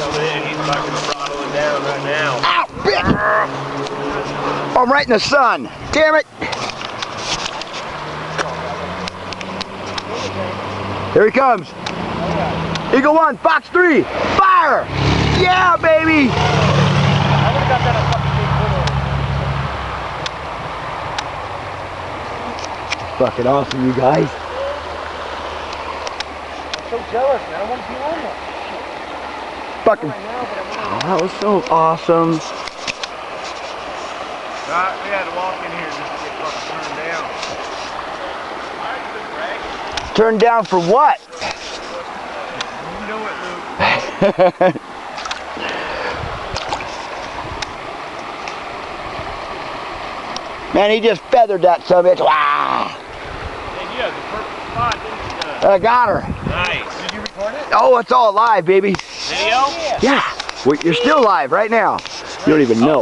coming in. He's fucking throttling down right now. Ow, bitch! Oh, I'm right in the sun. Damn it! Here he comes. Eagle 1, Fox 3, fire! Yeah, baby! I would have got that a fucking big photo. Fucking awesome, you guys. I'm so jealous, man. I want to be on that. Fucking. Right now, but Oh, that was so awesome. Right, we had to walk in here just to get fucking turned down. Turned down for what? You know it, Luke. Man, he just feathered that summit. Wow! Man, you had the perfect spot, didn't you? I got her. Nice. did you record it? Oh, it's all live, baby. Video? Yeah. Wait, you're still live right now. You don't even know.